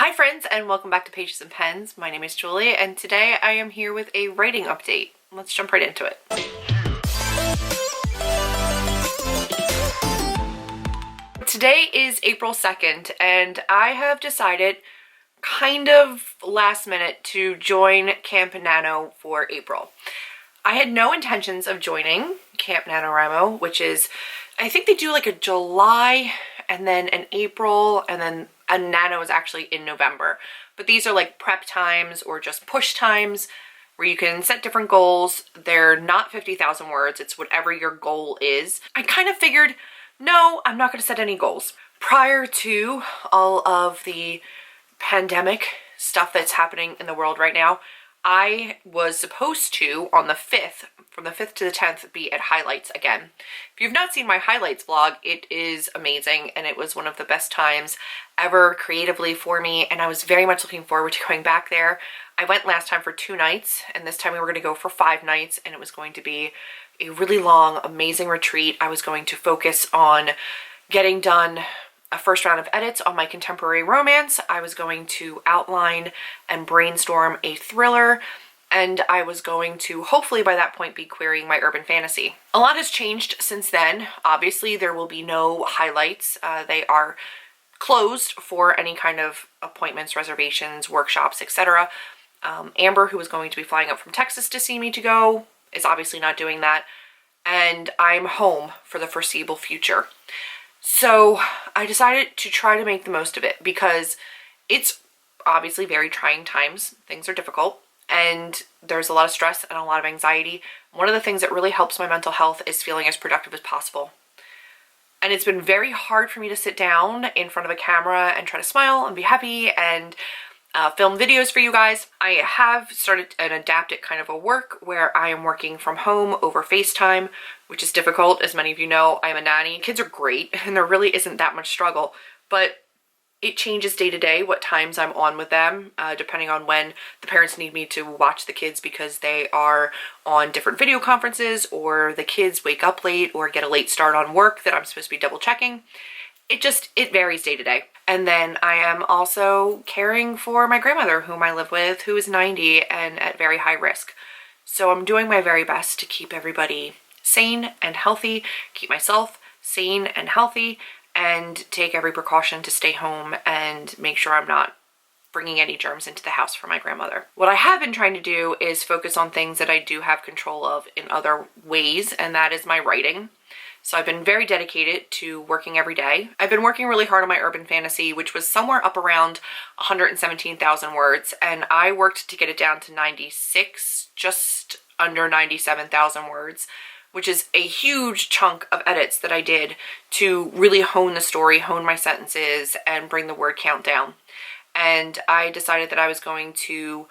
Hi friends, and welcome back to Pages and Pens. My name is Julie, and today I am here with a writing update. Let's jump right into it. Today is April 2nd, and I have decided, kind of last minute, to join Camp NaNo for April. I had no intentions of joining Camp NaNoWriMo, which is, I think they do like a July and then an April, and then a NaNo is actually in November. But these are like prep times or just push times where you can set different goals. They're not 50,000 words, it's whatever your goal is. I kind of figured, no, I'm not going to set any goals. Prior to all of the pandemic stuff that's happening in the world right now, I was supposed to, on the 5th, from the 5th to the 10th, be at Highlights again. If you've not seen my Highlights vlog, it is amazing, and it was one of the best times ever creatively for me, and I was very much looking forward to going back there. I went last time for 2 nights, and this time we were going to go for 5 nights, and it was going to be a really long, amazing retreat. I was going to focus on getting done a first round of edits on my contemporary romance. I was going to outline and brainstorm a thriller, and I was going to hopefully by that point be querying my urban fantasy. A lot has changed since then. Obviously there will be no Highlights. They are closed for any kind of appointments, reservations, workshops, etc. Amber, who was going to be flying up from Texas to see me to go, is obviously not doing that, and I'm home for the foreseeable future. So I decided to try to make the most of it because it's obviously very trying times. Things are difficult and there's a lot of stress and a lot of anxiety. One of the things that really helps my mental health is feeling as productive as possible. And it's been very hard for me to sit down in front of a camera and try to smile and be happy and film videos for you guys. I have started an adapted kind of a work where I am working from home over FaceTime, which is difficult. As many of you know, I'm a nanny. Kids are great and there really isn't that much struggle, but it changes day to day what times I'm on with them, depending on when the parents need me to watch the kids because they are on different video conferences, or the kids wake up late or get a late start on work that I'm supposed to be double checking. It varies day to day. And then I am also caring for my grandmother, whom I live with, who is 90 and at very high risk. So I'm doing my very best to keep everybody sane and healthy, keep myself sane and healthy, and take every precaution to stay home and make sure I'm not bringing any germs into the house for my grandmother. What I have been trying to do is focus on things that I do have control of in other ways, and that is my writing. So I've been very dedicated to working every day. I've been working really hard on my urban fantasy, which was somewhere up around 117,000 words, and I worked to get it down to 96, just under 97,000 words, which is a huge chunk of edits that I did to really hone the story, hone my sentences, and bring the word count down. And I decided that I was going to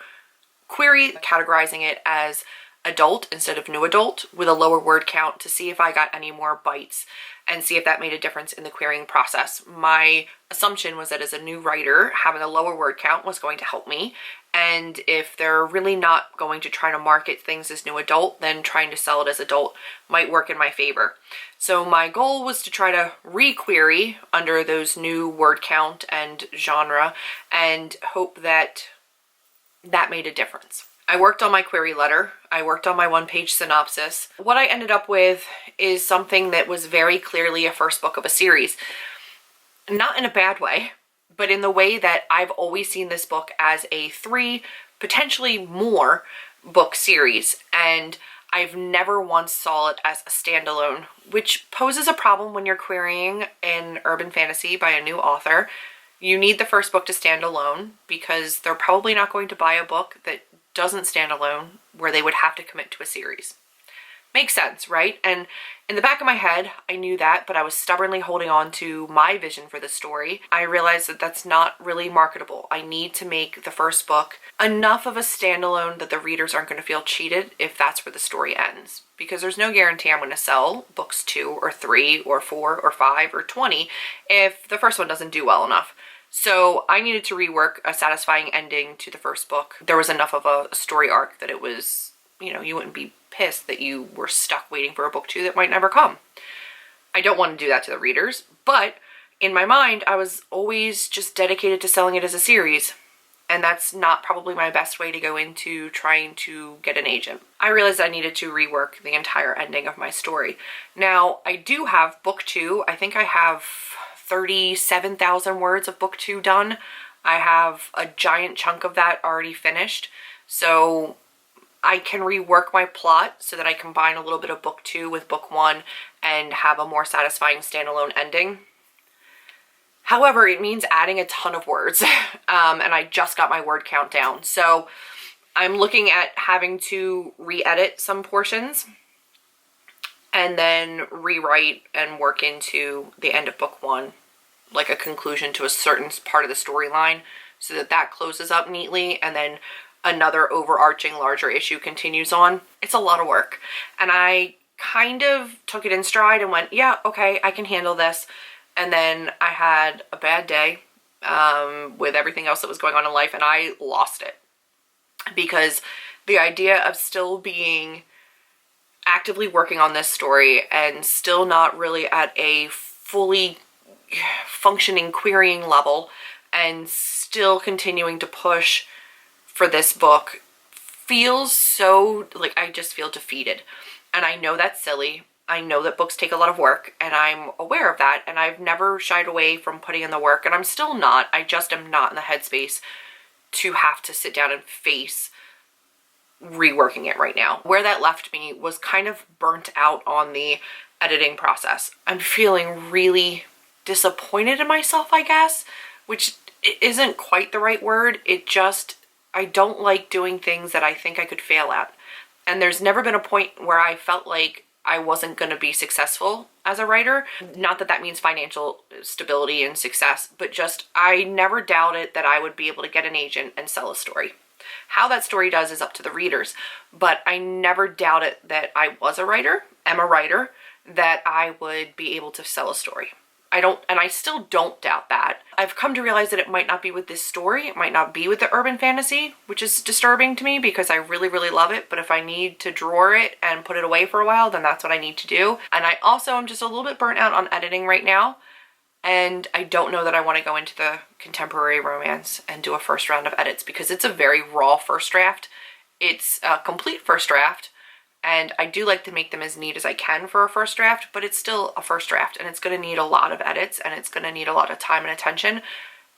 query categorizing it as adult instead of new adult with a lower word count to see if I got any more bites and see if that made a difference in the querying process. My assumption was that as a new writer, having a lower word count was going to help me, and if they're really not going to try to market things as new adult, then trying to sell it as adult might work in my favor. So my goal was to try to re-query under those new word count and genre and hope that that made a difference. I worked on my query letter. I worked on my 1-page synopsis. What I ended up with is something that was very clearly a first book of a series. Not in a bad way, but in the way that I've always seen this book as a 3, potentially more book series. And I've never once saw it as a standalone, which poses a problem when you're querying an urban fantasy by a new author. You need the first book to stand alone because they're probably not going to buy a book that doesn't stand alone where they would have to commit to a series. Makes sense, right? And in the back of my head, I knew that, but I was stubbornly holding on to my vision for the story. I realized that that's not really marketable. I need to make the first book enough of a standalone that the readers aren't going to feel cheated if that's where the story ends. Because there's no guarantee I'm going to sell books 2 or 3 or 4 or 5 or 20 if the first one doesn't do well enough. So I needed to rework a satisfying ending to the first book. There was enough of a story arc that it was, you wouldn't be pissed that you were stuck waiting for a book 2 that might never come. I don't want to do that to the readers, but In my mind, I was always just dedicated to selling it as a series. And that's not probably my best way to go into trying to get an agent. I realized I needed to rework the entire ending of my story. Now, I do have book 2. I think I have 37,000 words of book 2 done. I have a giant chunk of that already finished. So I can rework my plot so that I combine a little bit of book 2 with book 1 and have a more satisfying standalone ending. However, it means adding a ton of words, and I just got my word count down. So I'm looking at having to re-edit some portions and then rewrite and work into the end of book 1, like a conclusion to a certain part of the storyline, so that that closes up neatly and then another overarching larger issue continues on. It's a lot of work. And I kind of took it in stride and went, yeah, okay, I can handle this. And then I had a bad day with everything else that was going on in life, and I lost it. Because the idea of still being actively working on this story and still not really at a fully functioning querying level and still continuing to push for this book feels so, like, I just feel defeated. And I know that's silly. I know that books take a lot of work, and I'm aware of that, and I've never shied away from putting in the work, and I'm still not. I just am not in the headspace to have to sit down and face reworking it right now. Where that left me was kind of burnt out on the editing process. I'm feeling really disappointed in myself, I guess, which isn't quite the right word. It just, I don't like doing things that I think I could fail at. And there's never been a point where I felt like I wasn't going to be successful as a writer. Not that that means financial stability and success, but just I never doubted that I would be able to get an agent and sell a story. How that story does is up to the readers, but I never doubted that I was a writer, am a writer, that I would be able to sell a story. I still don't doubt that. I've come to realize that it might not be with this story. It might not be with the urban fantasy, which is disturbing to me because I really, really love it. But if I need to drawer it and put it away for a while, then that's what I need to do. And I also am just a little bit burnt out on editing right now. And I don't know that I want to go into the contemporary romance and do a first round of edits because it's a very raw first draft. It's a complete first draft. And I do like to make them as neat as I can for a first draft, but it's still a first draft and it's going to need a lot of edits and it's going to need a lot of time and attention.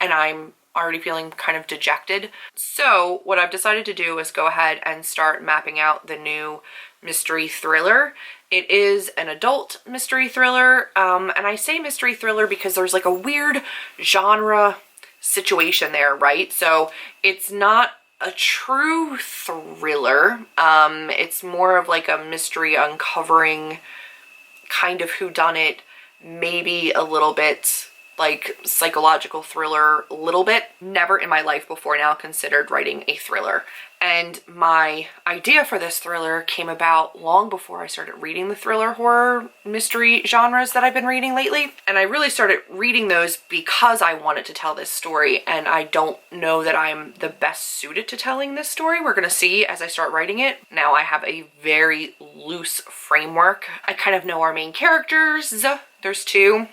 And I'm already feeling kind of dejected. So what I've decided to do is go ahead and start mapping out the new mystery thriller. It is an adult mystery thriller. And I say mystery thriller because there's like a weird genre situation there, right? So it's not a true thriller. It's more of like a mystery uncovering kind of whodunit, maybe a little bit like psychological thriller, a little bit. Never in my life before now considered writing a thriller. And my idea for this thriller came about long before I started reading the thriller horror mystery genres that I've been reading lately. And I really started reading those because I wanted to tell this story. And I don't know that I'm the best suited to telling this story. We're gonna see as I start writing it. Now I have a very loose framework. I kind of know our main characters. There's 2.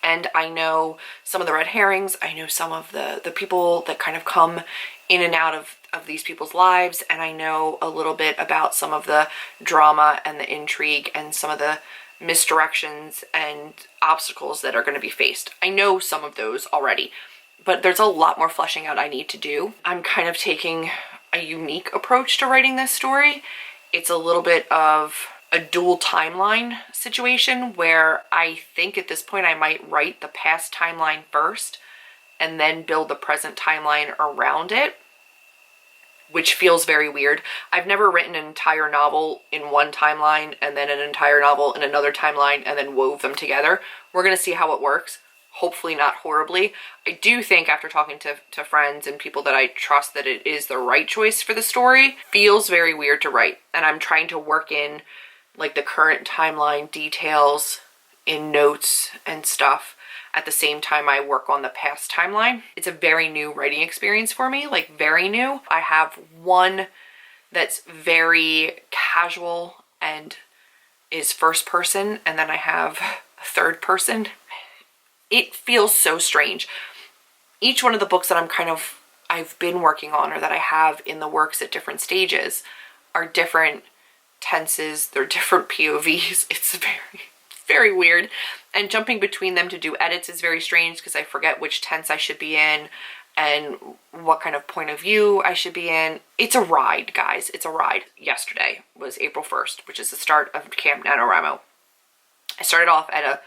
And I know some of the red herrings. I know some of the people that kind of come in and out of these people's lives. And I know a little bit about some of the drama and the intrigue and some of the misdirections and obstacles that are going to be faced. I know some of those already, but there's a lot more fleshing out I need to do. I'm kind of taking a unique approach to writing this story. It's a little bit of a dual timeline situation where I think at this point I might write the past timeline first and then build the present timeline around it, which feels very weird. I've never written an entire novel in one timeline and then an entire novel in another timeline and then wove them together. We're gonna see how it works. Hopefully not horribly. I do think after talking to friends and people that I trust that it is the right choice for the story. Feels very weird to write. And I'm trying to work in like the current timeline details in notes and stuff at the same time I work on the past timeline. It's a very new writing experience for me, like very new. I have one that's very casual and is first person, and then I have a third person. it feels so strange. Each one of the books that I've been working on, or that I have in the works at different stages, are different tenses, they're different POVs. It's very weird. And jumping between them to do edits is very strange because I forget which tense I should be in and what kind of point of view I should be in. It's a ride, guys. It's a ride. Yesterday was April 1st, which is the start of Camp NaNoWriMo. I started off at a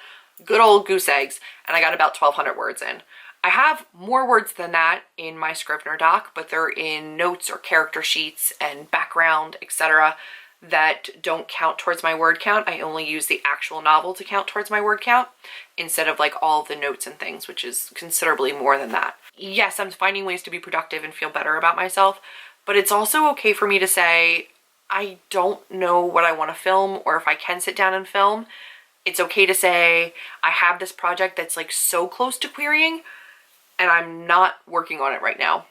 good old goose eggs, and I got about 1,200 words in. I have more words than that in my Scrivener doc, but they're in notes or character sheets and background, etc., that don't count towards my word count. I only use the actual novel to count towards my word count instead of like all of the notes and things, which is considerably more than that. Yes, I'm finding ways to be productive and feel better about myself, but it's also okay for me to say, I don't know what I want to film or if I can sit down and film. It's okay to say, I have this project that's like so close to querying and I'm not working on it right now,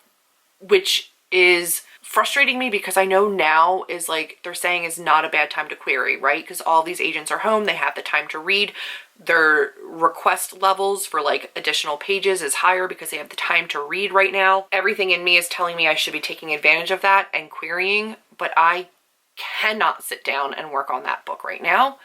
which is frustrating me because I know now is like they're saying is not a bad time to query, right? Because all these agents are home, they have the time to read. Their request levels for like additional pages is higher because they have the time to read right now. Everything in me is telling me I should be taking advantage of that and querying, but I cannot sit down and work on that book right now.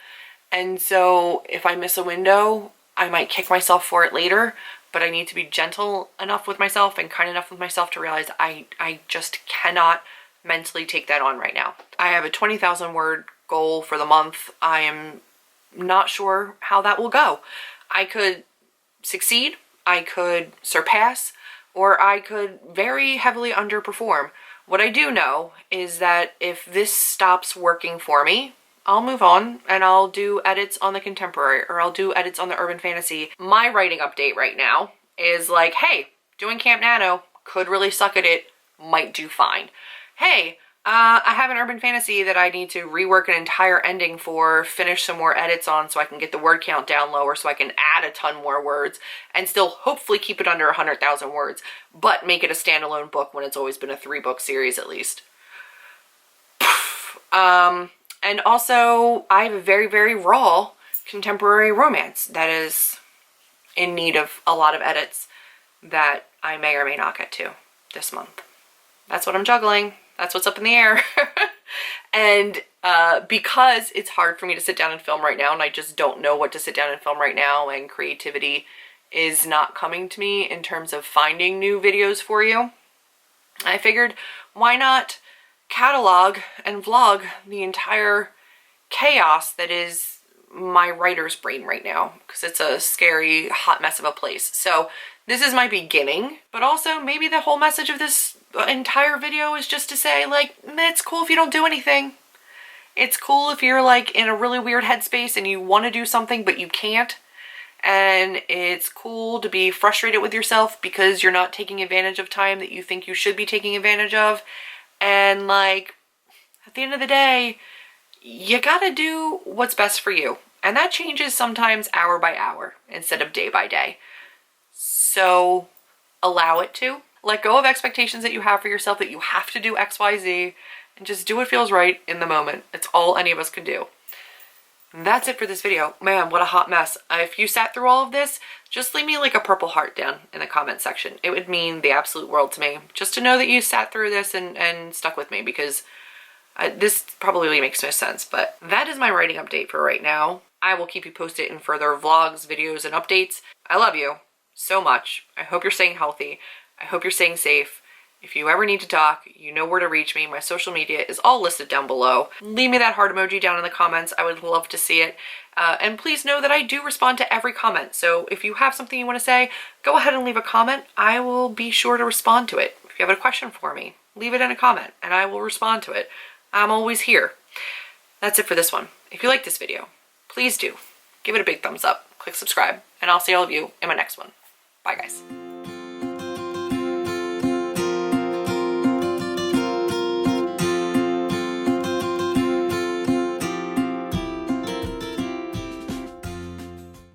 And so if I miss a window, I might kick myself for it later, but I need to be gentle enough with myself and kind enough with myself to realize I just cannot mentally take that on right now. I have a 20,000 word goal for the month. I am not sure how that will go. I could succeed, I could surpass, or I could very heavily underperform. What I do know is that if this stops working for me, I'll move on and I'll do edits on the contemporary, or I'll do edits on the urban fantasy. My writing update right now is like, hey, doing Camp Nano, could really suck at it, might do fine. Hey, I have an urban fantasy that I need to rework an entire ending for, finish some more edits on so I can get the word count down lower so I can add a ton more words and still hopefully keep it under 100,000 words, but make it a standalone book when it's always been a 3-book series at least. And also, I have a very, very raw contemporary romance that is in need of a lot of edits that I may or may not get to this month. That's what I'm juggling. That's what's up in the air. And because it's hard for me to sit down and film right now, and I just don't know what to sit down and film right now, and creativity is not coming to me in terms of finding new videos for you, I figured, why not catalog and vlog the entire chaos that is my writer's brain right now, because it's a scary hot mess of a place. So this is my beginning, but also maybe the whole message of this entire video is just to say, like, it's cool if you don't do anything. It's cool if you're like in a really weird headspace and you want to do something but you can't. And it's cool to be frustrated with yourself because you're not taking advantage of time that you think you should be taking advantage of. And like, at the end of the day, you gotta do what's best for you. And that changes sometimes hour by hour instead of day by day. So allow it to. Let go of expectations that you have for yourself that you have to do X, Y, Z, and just do what feels right in the moment. It's all any of us can do. And that's it for this video. Man, what a hot mess. If you sat through all of this, just leave me like a purple heart down in the comment section. It would mean the absolute world to me. Just to know that you sat through this and stuck with me, because this probably makes no sense. But that is my writing update for right now. I will keep you posted in further vlogs, videos, and updates. I love you so much. I hope you're staying healthy. I hope you're staying safe. If you ever need to talk, you know where to reach me. My social media is all listed down below. Leave me that heart emoji down in the comments. I would love to see it. And please know that I do respond to every comment. So if you have something you want to say, go ahead and leave a comment. I will be sure to respond to it. If you have a question for me, leave it in a comment and I will respond to it. I'm always here. That's it for this one. If you like this video, please do give it a big thumbs up, click subscribe, and I'll see all of you in my next one. Bye guys.